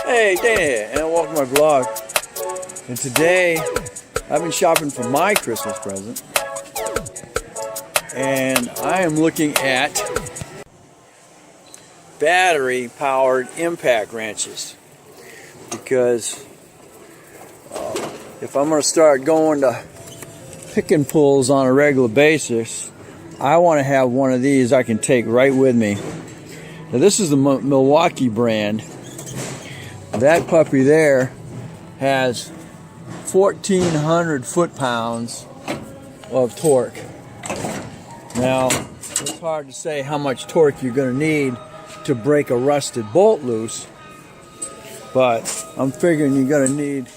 Hey, Dana here, and welcome to my vlog. And today, I've been shopping for my Christmas present. And I am looking at battery-powered impact wrenches. Because if I'm going to start going to pick and pulls on a regular basis, I want to have one of these I can take right with me. Now this is the Milwaukee brand. That puppy there has 1,400 foot-pounds of torque. Now, it's hard to say how much torque you're going to need to break a rusted bolt loose, but I'm figuring you're going to need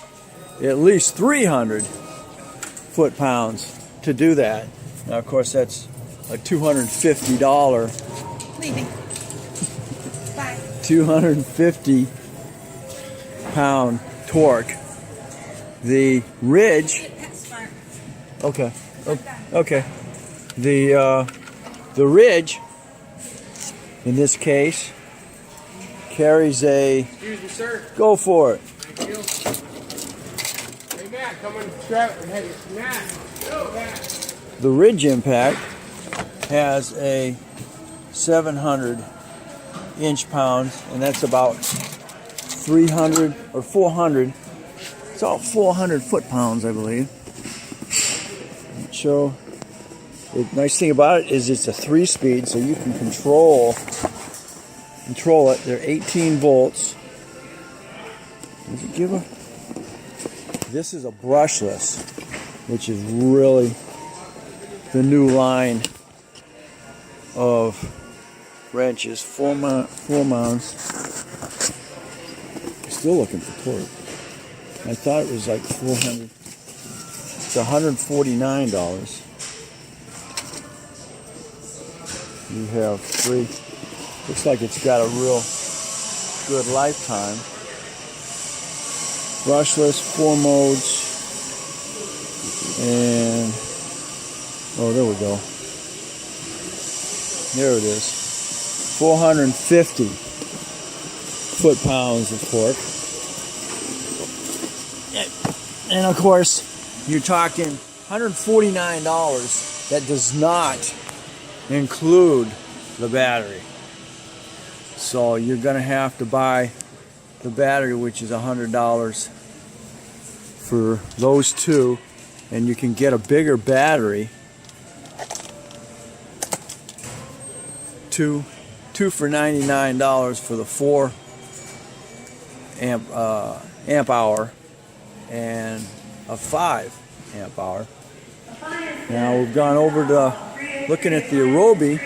at least 300 foot-pounds to do that. Now, of course, that's a $250. Leaving. Bye. 250 pound torque. The Ridge. Okay. Okay. The Ridge, in this case, carries a. Excuse me, sir. Go for it. Thank you. Hey, Matt, come and grab it. Hey, Matt. Go, Matt. The Ridge Impact has a 700 inch-pounds, and that's about 300 or 400. It's all 400 foot-pounds, I believe. So the nice thing about it is it's a 3-speed, so you can control it. They're 18 volts. Does it give a? This is a brushless, which is really the new line of wrenches. 4 mounts. Still looking for torque. I thought it was like 400. It's $149. You have 3. Looks like it's got a real good lifetime. Brushless, 4 modes, and oh, there we go. There it is. 450 foot-pounds of torque. And of course, you're talking $149. That does not include the battery. So you're going to have to buy the battery, which is $100 for those two. And you can get a bigger battery. Two for $99 for the 4 amp hour and a 5 amp hour. Now we've gone over to looking at the Arobi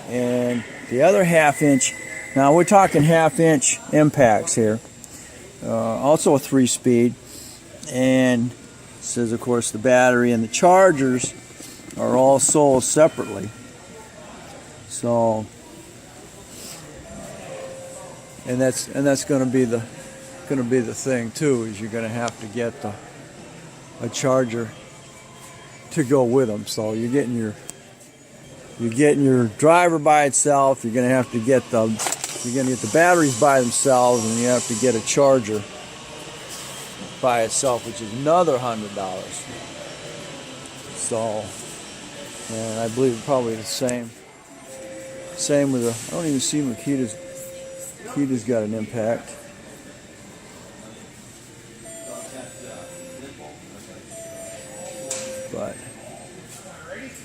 and the other 1/2 inch. Now we're talking 1/2 inch impacts here. Also a 3-speed, and it says of course the battery and the chargers are all sold separately. So, and that's going to be the thing too, is you're going to have to get a charger to go with them. So you're getting your driver by itself. You're going to have to get the batteries by themselves, and you have to get a charger by itself, which is another $100. So, and I believe probably the same with I don't even see Makita's got an impact. But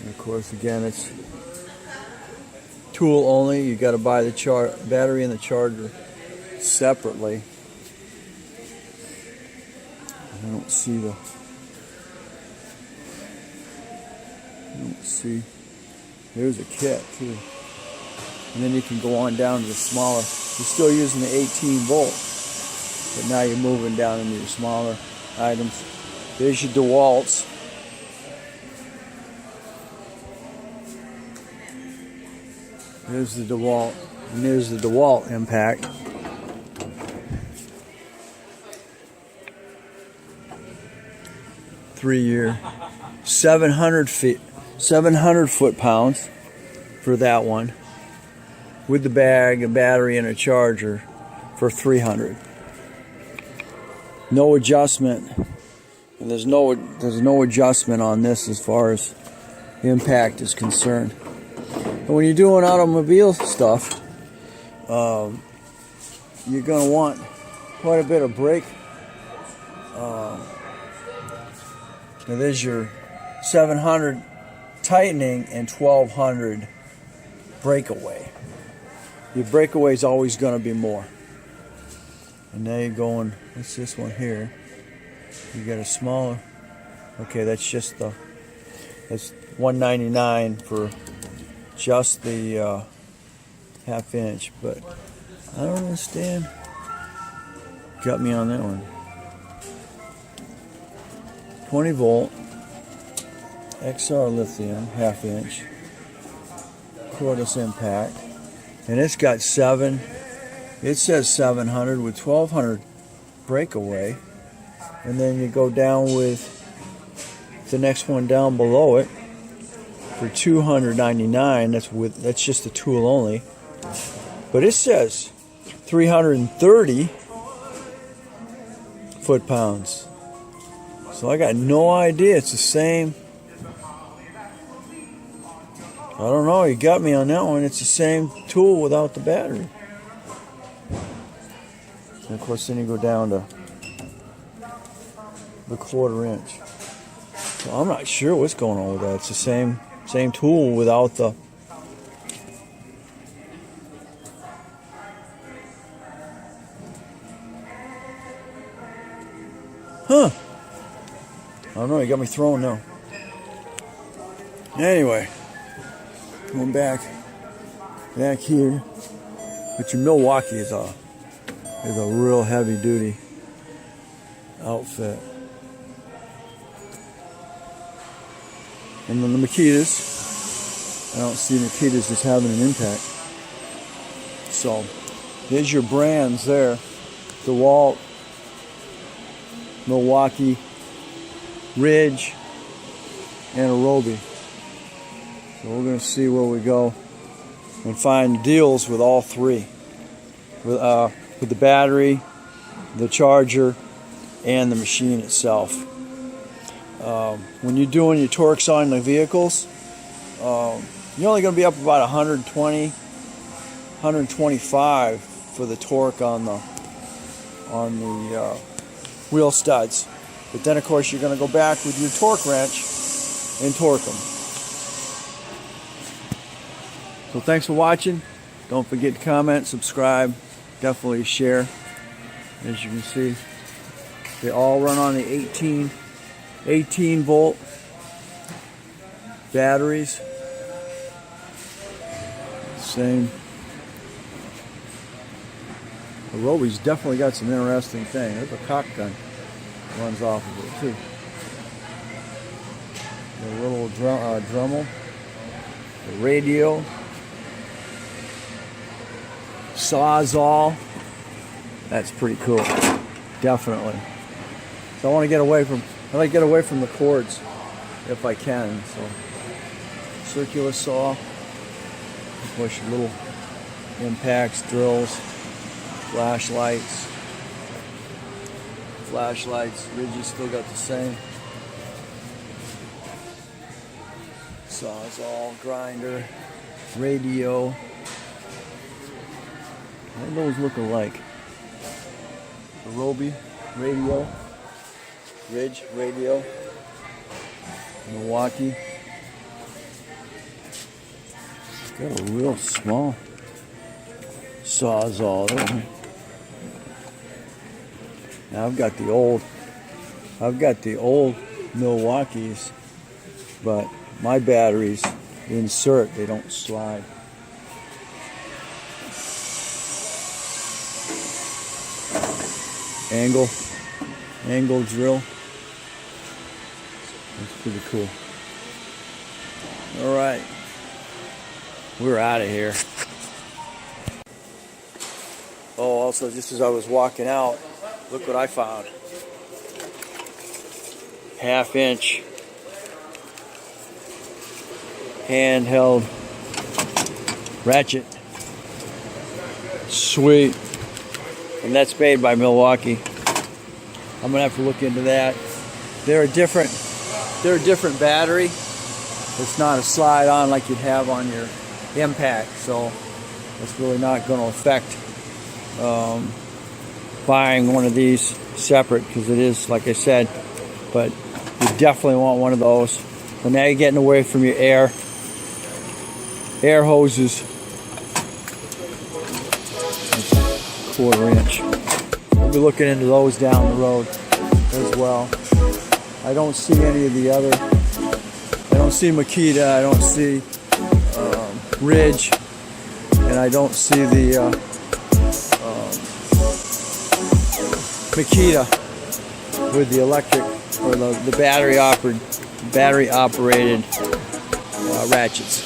of course, again, it's tool only. You got to buy the battery and the charger separately. I don't see. There's a kit too. And then you can go on down to the smaller. You're still using the 18 volt, but now you're moving down into your smaller items. There's your DeWalt's. There's the DeWalt, and there's the DeWalt impact. Three-year, 700 foot-pounds for that one, with the bag, a battery, and a charger for $300. No adjustment, and there's no adjustment on this as far as impact is concerned. And when you're doing automobile stuff, you're going to want quite a bit of brake. Now there's your 700 tightening and 1200 breakaway. Your breakaway is always going to be more. And now you're going, what's this one here? You got a smaller. Okay, that's just that's $199 for just the half inch. But I don't understand. Got me on that one. 20 volt XR lithium, half inch, cordless impact, and it's got it says 700 with 1200 breakaway, and then you go down with the next one down below it for $299. That's just the tool only, but it says 330 foot-pounds. So I got no idea. It's the same. I don't know. You got me on that one. It's the same tool without the battery. And of course, then you go down to the 1/4 inch. So I'm not sure what's going on with that. It's the same tool without the. Huh. I don't know. You got me thrown now. Anyway, going back here. But your Milwaukee is a real heavy duty outfit. And then the Makitas, I don't see Makitas as having an impact. So there's your brands there. DeWalt, Milwaukee, Ridge, and Arobi. So we're going to see where we go and find deals with all three. With the battery, the charger, and the machine itself. When you're doing your torques on the vehicles, you're only going to be up about 120, 125 for the torque on the wheel studs. But then, of course, you're going to go back with your torque wrench and torque them. So thanks for watching. Don't forget to comment, subscribe, definitely share. As you can see, they all run on the 18 volt batteries. Same. The Arobi's definitely got some interesting things. There's a cock gun runs off of it too. A little Dremel, the radio, Sawzall. That's pretty cool, definitely. So I like to get away from the cords if I can. So circular saw, of course, your little impacts, drills, flashlights. Ridge's still got the same. Sawzall, grinder, radio. What do those look alike? Arobi, radio. Ridge, radio. Milwaukee. Got a real small Sawzall there. Now I've got the old Milwaukees, but my batteries insert, they don't slide. Angle drill. That's pretty cool. All right, we're out of here. Oh, also, just as I was walking out, look what I found. Half-inch handheld ratchet. Sweet. and that's made by Milwaukee. I'm gonna have to look into that. They're a different battery. It's not a slide on like you'd have on your impact, so it's really not going to affect buying one of these separate, because it is, like I said, but you definitely want one of those. So now you're getting away from your air hoses. That's 1/4 inch. We'll be looking into those down the road as well. I don't see any of the other. I don't see Makita. I don't see Ridge, and I don't see the Makita with the electric or the battery operated ratchets.